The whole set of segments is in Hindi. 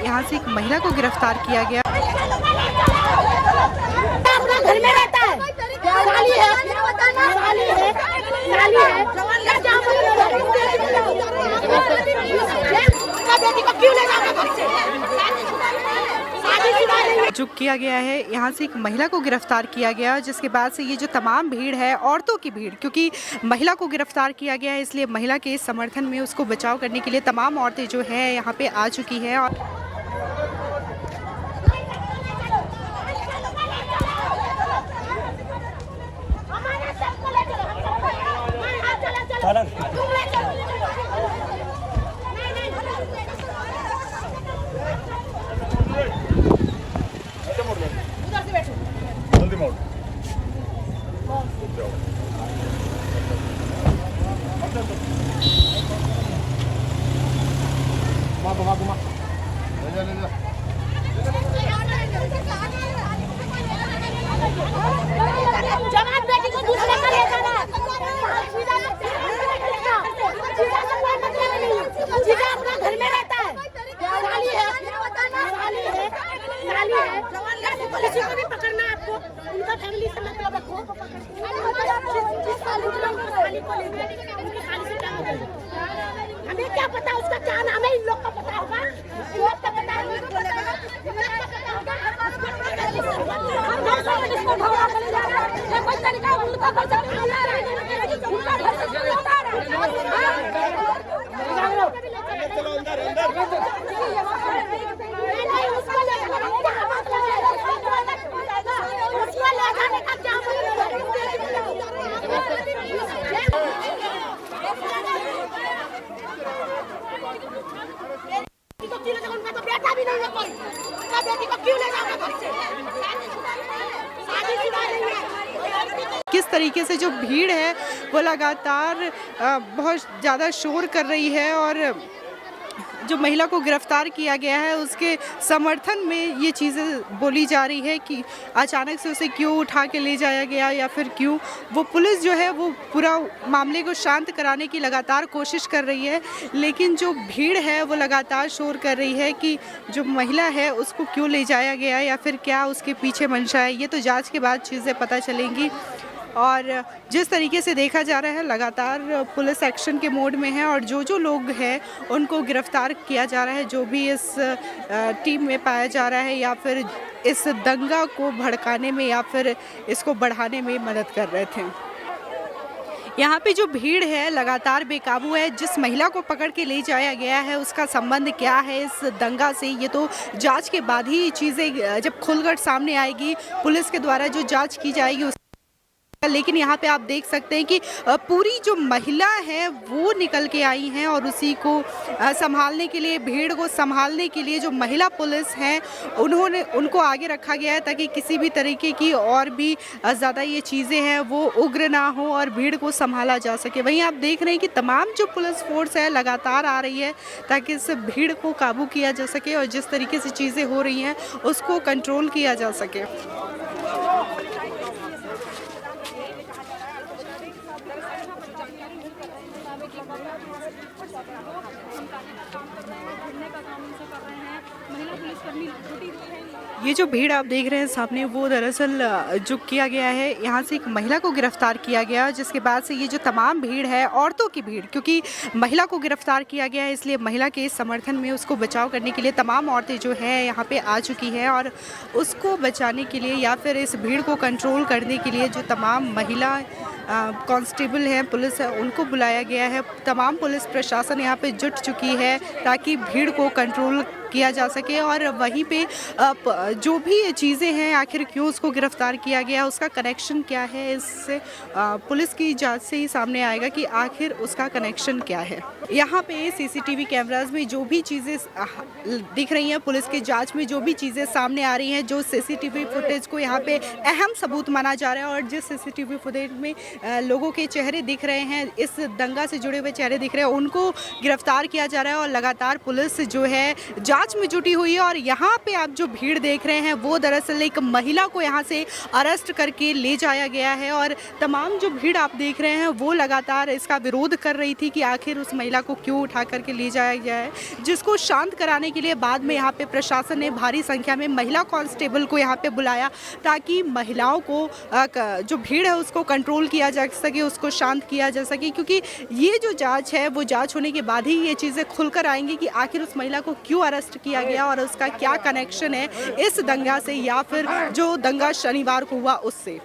यहाँ से एक महिला को गिरफ्तार किया गया। अपना घर में रहता है, साली है, साली है, साली है, बेटी को क्यों ले जाओगे घर से? जो किया गया है, यहाँ से एक महिला को गिरफ्तार किया गया, जिसके बाद से ये जो तमाम भीड़ है, औरतों की भीड़, क्योंकि महिला को गिरफ्तार किया गया है इसलिए महिला के समर्थन में उसको बचाव करने के लिए तमाम औरतें जो है यहाँ पे आ चुकी हैं। और जल्दी मोड़ घुमा ले जा जवान बेटी को दूसरे का ले जाना, जीजा अपना घर में रहता है, साली है, साली है, साली है, किसी को भी पकड़ना है आपको, उनका फैमिली से मतलब रखो, साली को लेके उनकी साली से क्या मतलब? हमें क्या पता उसका क्या नाम है, इन लोग का पता होगा, इन लोग का पता है, इन लोग का पता होगा, इसको भगा कर ले जा रहा है, ये कोई तरीका उनका घर से उठा रहा है, उनका घर से उठा रहा है, चलो अंदर अंदर उसको ले जाने का क्या मतलब है? उनका तो बेटा भी नहीं है कोई, उनका बेटी को क्यों ले जाओगे घर से? शादीशुदा नहीं है। किस तरीके से जो भीड़ है वो लगातार बहुत ज़्यादा शोर कर रही है और जो महिला को गिरफ्तार किया गया है उसके समर्थन में ये चीज़ें बोली जा रही है कि अचानक से उसे क्यों उठा के ले जाया गया या फिर क्यों। वो पुलिस जो है वो पूरा मामले को शांत कराने की लगातार कोशिश कर रही है, लेकिन जो भीड़ है वो लगातार शोर कर रही है कि जो महिला है उसको क्यों ले जाया गया या फिर क्या उसके पीछे मंशा है। ये तो जाँच के बाद चीज़ें पता चलेंगी। और जिस तरीके से देखा जा रहा है लगातार पुलिस एक्शन के मोड में है और जो लोग हैं उनको गिरफ्तार किया जा रहा है, जो भी इस टीम में पाया जा रहा है या फिर इस दंगा को भड़काने में या फिर इसको बढ़ाने में मदद कर रहे थे। यहाँ पे जो भीड़ है लगातार बेकाबू है। जिस महिला को पकड़ के ले जाया गया है उसका संबंध क्या है इस दंगा से, ये तो जांच के बाद ही चीज़ें जब खुलकर सामने आएगी, पुलिस के द्वारा जो जांच की जाएगी। लेकिन यहाँ पे आप देख सकते हैं कि पूरी जो महिला है वो निकल के आई हैं और उसी को संभालने के लिए, भीड़ को संभालने के लिए जो महिला पुलिस हैं उनको आगे रखा गया है ताकि किसी भी तरीके की और भी ज़्यादा ये चीज़ें हैं वो उग्र ना हो और भीड़ को संभाला जा सके। वहीं आप देख रहे हैं कि तमाम जो पुलिस फोर्स है लगातार आ रही है ताकि इस भीड़ को काबू किया जा सके और जिस तरीके से चीज़ें हो रही हैं उसको कंट्रोल किया जा सके। ये जो भीड़ आप देख रहे हैं सामने वो दरअसल जो किया गया है, यहाँ से एक महिला को गिरफ्तार किया गया, जिसके बाद से ये जो तमाम भीड़ है, औरतों की भीड़, क्योंकि महिला को गिरफ्तार किया गया है इसलिए महिला के समर्थन में उसको बचाव करने के लिए तमाम औरतें जो है यहाँ पे आ चुकी हैं और उसको बचाने के लिए या फिर इस भीड़ को कंट्रोल करने के लिए जो तमाम महिला कांस्टेबल हैं, पुलिस है, उनको बुलाया गया है। तमाम पुलिस प्रशासन यहाँ पे जुट चुकी है ताकि भीड़ को कंट्रोल किया जा सके और वहीं पे जो भी चीज़ें हैं आखिर क्यों उसको गिरफ्तार किया गया, उसका कनेक्शन क्या है, इससे पुलिस की जांच से ही सामने आएगा कि आखिर उसका कनेक्शन क्या है। यहाँ पे सीसीटीवी कैमरास में जो भी चीज़ें दिख रही हैं, पुलिस की जांच में जो भी चीज़ें सामने आ रही हैं, जो सीसीटीवी फुटेज को यहाँ पे अहम सबूत माना जा रहा है और जिस सीसीटीवी फुटेज में लोगों के चेहरे दिख रहे हैं, इस दंगा से जुड़े हुए चेहरे दिख रहे हैं, उनको गिरफ्तार किया जा रहा है और लगातार पुलिस जो है जांच में जुटी हुई है। और यहाँ पे आप जो भीड़ देख रहे हैं वो दरअसल एक महिला को यहाँ से अरेस्ट करके ले जाया गया है। और तमाम जो भीड़ आप देख रहे हैं वो लगातार इसका विरोध कर रही थी कि आखिर उस महिला को क्यों उठा करके ले जाया गया है, जिसको शांत कराने के लिए बाद में यहाँ पे प्रशासन ने भारी संख्या में महिला कांस्टेबल को यहाँ पे बुलाया ताकि महिलाओं को जो भीड़ है उसको कंट्रोल किया जा सके, उसको शांत किया जा सके। क्योंकि ये जो जांच है वो जांच होने के बाद ही ये चीज़ें खुलकर आएंगी कि आखिर उस महिला को क्यों अरेस्ट किया गया और उसका क्या कनेक्शन है इस दंगा से या फिर जो दंगा शनिवार को हुआ उससे।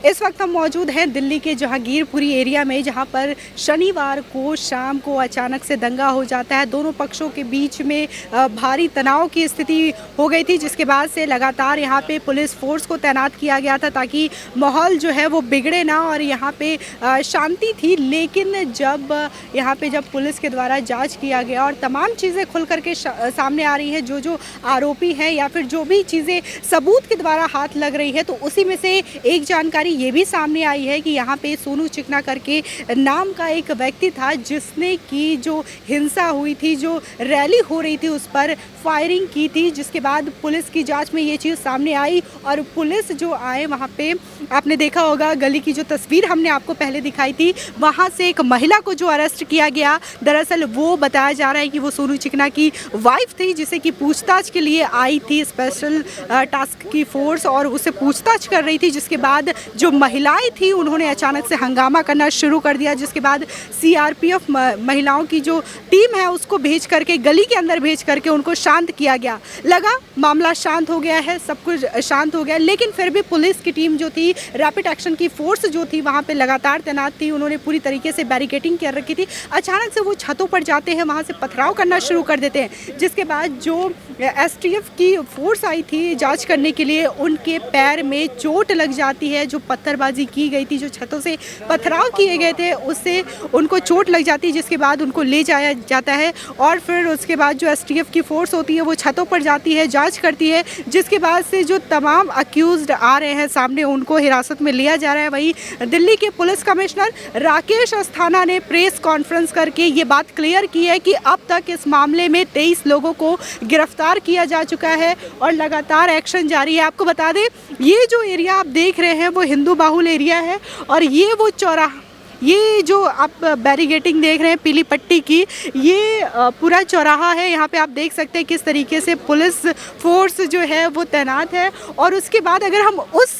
इस वक्त हम मौजूद हैं दिल्ली के जहांगीरपुरी एरिया में, जहां पर शनिवार को शाम को अचानक से दंगा हो जाता है। दोनों पक्षों के बीच में भारी तनाव की स्थिति हो गई थी, जिसके बाद से लगातार यहाँ पे पुलिस फोर्स को तैनात किया गया था ताकि माहौल जो है वो बिगड़े ना और यहाँ पे शांति थी। लेकिन जब यहाँ पे जब पुलिस के द्वारा जांच किया गया और तमाम चीज़ें खुल करके सामने आ रही है, जो आरोपी हैं या फिर जो भी चीज़ें सबूत के द्वारा हाथ लग रही है, तो उसी में से एक जानकारी ये भी सामने आई है कि यहाँ पे सोनू चिकना करके नाम का एक व्यक्ति था जिसने की जो हिंसा हुई थी, जो रैली हो रही थी उस पर फायरिंग की थी, जिसके बाद पुलिस की जांच में ये चीज़ सामने आई। और पुलिस जो आए वहाँ पे आपने देखा होगा गली की जो तस्वीर हमने आपको पहले दिखाई थी, वहाँ से एक महिला को जो अरेस्ट किया गया, दरअसल वो बताया जा रहा है कि वो सोनू चिकना की वाइफ थी जिसे कि पूछताछ के लिए आई थी स्पेशल टास्क की फोर्स और उसे पूछताछ कर रही थी। जिसके बाद जो महिलाएं थी उन्होंने अचानक से हंगामा करना शुरू कर दिया, जिसके बाद सीआरपीएफ महिलाओं की जो टीम है उसको भेज करके गली के अंदर भेज करके उनको शांत किया गया। लगा मामला शांत हो गया है, सब कुछ शांत हो गया, लेकिन फिर भी पुलिस की टीम जो थी, रैपिड एक्शन की फोर्स जो थी वहाँ पे लगातार तैनात थी। उन्होंने पूरी तरीके से बैरिकेडिंग कर रखी थी। अचानक से वो छतों पर जाते हैं, वहाँ से पथराव करना शुरू कर देते हैं, जिसके बाद जो एसटीएफ की फोर्स आई थी जांच करने के लिए उनके पैर में चोट लग जाती है। जो पत्थरबाजी की गई थी, जो छतों से पथराव किए गए थे, उससे उनको चोट लग जाती है, जिसके बाद उनको ले जाया जाता है। और फिर उसके बाद जो एसटीएफ की फोर्स होती है वो छतों पर जाती है, जांच करती है, जिसके बाद से जो तमाम अक्यूज्ड आ रहे हैं सामने उनको हिरासत में लिया जा रहा है। वहीं दिल्ली के पुलिस कमिश्नर राकेश अस्थाना ने प्रेस कॉन्फ्रेंस करके ये बात क्लियर की है कि अब तक इस मामले में 23 लोगों को गिरफ्तार किया जा चुका है और लगातार एक्शन जारी है। आपको बता दें ये जो एरिया आप देख रहे हैं वो हिंदू बाहुल एरिया है और ये वो चौराहा, ये जो आप बैरिकेडिंग देख रहे हैं पीली पट्टी की, ये पूरा चौराहा है। यहाँ पे आप देख सकते हैं किस तरीके से पुलिस फोर्स जो है वो तैनात है। और उसके बाद अगर हम उस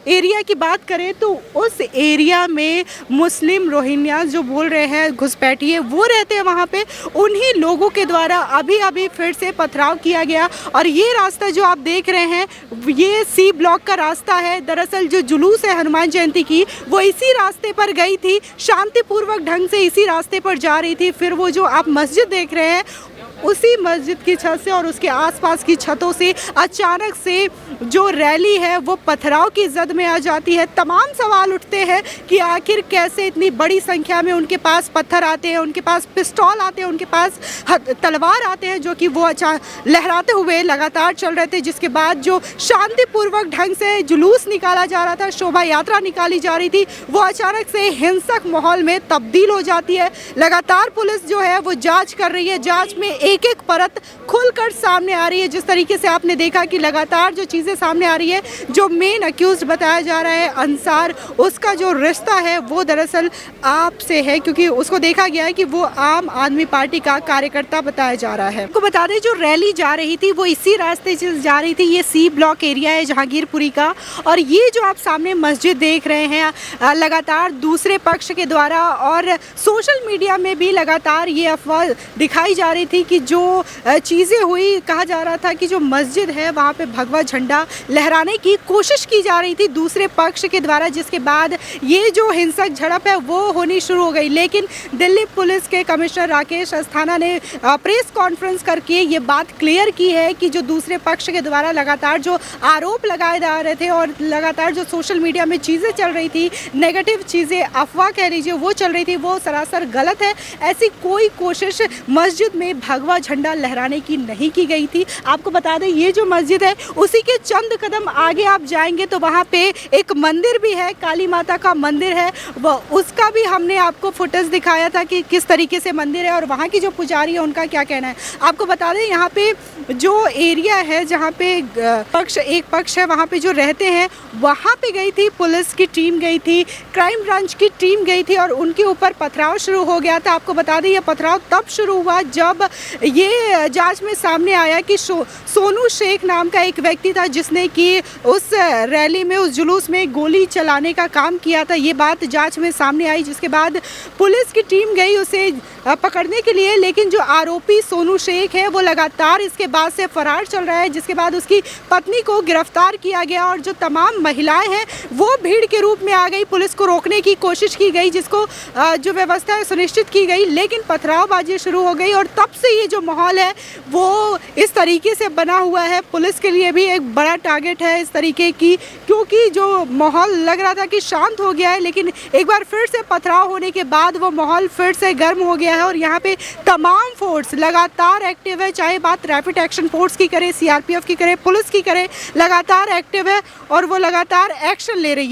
एरिया की बात करें तो उस एरिया में मुस्लिम रोहिंग्या जो बोल रहे हैं घुसपैठिए वो रहते हैं वहाँ पे। उन्हीं लोगों के द्वारा अभी फिर से पथराव किया गया। और ये रास्ता जो आप देख रहे हैं ये सी ब्लॉक का रास्ता है। दरअसल जो जुलूस है हनुमान जयंती की वो इसी रास्ते पर गई थी, शांतिपूर्वक ढंग से इसी रास्ते पर जा रही थी। फिर वो जो आप मस्जिद देख रहे हैं उसी मस्जिद की छत से और उसके आसपास की छतों से अचानक से जो रैली है वो पथराव की जद में आ जाती है। तमाम सवाल उठते हैं कि आखिर कैसे इतनी बड़ी संख्या में उनके पास पत्थर आते हैं, उनके पास पिस्तौल आते हैं, उनके पास तलवार आते हैं, जो कि वो लहराते हुए लगातार चल रहे थे। जिसके बाद जो शांतिपूर्वक ढंग से जुलूस निकाला जा रहा था, शोभा यात्रा निकाली जा रही थी, वो अचानक से हिंसक माहौल में तब्दील हो जाती है। लगातार पुलिस जो है वो जाँच कर रही है, जाँच में एक एक परत खुलकर सामने आ रही है। जिस तरीके से आपने देखा कि लगातार जो चीज़ें सामने आ रही है, जो मेन अक्यूज्ड बताया जा रहा है अंसार, उसका जो रिश्ता है वो दरअसल आपसे है, क्योंकि उसको देखा गया है कि वो आम आदमी पार्टी का कार्यकर्ता बताया जा रहा है। आपको बता दें जो रैली जा रही थी वो इसी रास्ते से जा रही थी। ये सी ब्लॉक एरिया है जहांगीरपुरी का। और ये जो आप सामने मस्जिद देख रहे हैं लगातार दूसरे पक्ष के द्वारा और सोशल मीडिया में भी लगातार ये अफवाह दिखाई जा रही थी कि जो चीज़ें हुई, कहा जा रहा था कि जो मस्जिद है वहाँ पे भगवा झंडा लहराने की कोशिश की जा रही थी दूसरे पक्ष के द्वारा, जिसके बाद ये जो हिंसक झड़प है वो होनी शुरू हो गई। लेकिन दिल्ली पुलिस के कमिश्नर राकेश अस्थाना ने प्रेस कॉन्फ्रेंस करके ये बात क्लियर की है कि जो दूसरे पक्ष के द्वारा लगातार जो आरोप लगाए जा रहे थे और लगातार जो सोशल मीडिया में चीज़ें चल रही थी, नेगेटिव चीज़ें, अफवाह कह लीजिए, वो चल रही थी, वो सरासर गलत है। ऐसी कोई कोशिश मस्जिद में भगवा भगवा झंडा लहराने की नहीं की गई थी। आपको बता दें ये जो मस्जिद है उसी के चंद कदम आगे आप जाएंगे तो वहाँ पे एक मंदिर भी है, काली माता का मंदिर है, वो उसका भी हमने आपको फुटेज दिखाया था कि किस तरीके से मंदिर है और वहाँ की जो पुजारी है उनका क्या कहना है। आपको बता दें यहाँ पे जो एरिया है जहाँ पे एक पक्ष है वहाँ पे जो रहते हैं वहाँ पे गई थी पुलिस की टीम, गई थी क्राइम ब्रांच की टीम गई थी और उनके ऊपर पथराव शुरू हो गया था। आपको बता दें ये पथराव तब शुरू हुआ जब ये जांच में सामने आया कि सोनू शेख नाम का एक व्यक्ति था जिसने कि उस रैली में, उस जुलूस में गोली चलाने का काम किया था। ये बात जांच में सामने आई जिसके बाद पुलिस की टीम गई उसे पकड़ने के लिए, लेकिन जो आरोपी सोनू शेख है वो लगातार इसके बाद से फरार चल रहा है, जिसके बाद उसकी पत्नी को गिरफ्तार किया गया और जो तमाम महिलाएं हैं वो भीड़ के रूप में आ गई। पुलिस को रोकने की कोशिश की गई, जिसको जो व्यवस्था है सुनिश्चित की गई, लेकिन पथरावबाजी शुरू हो गई और तब से ये जो माहौल है वो इस तरीके से बना हुआ है। पुलिस के लिए भी एक बड़ा टारगेट है इस तरीके की, क्योंकि जो माहौल लग रहा था कि शांत हो गया है, लेकिन एक बार फिर से पथराव होने के बाद वो माहौल फिर से गर्म हो गया है और यहाँ पे तमाम फोर्स लगातार एक्टिव है, चाहे बात रैपिड एक्शन फोर्स की करे, सीआरपीएफ की करे, पुलिस की करे, लगातार एक्टिव है और वो लगातार एक्शन ले रही है।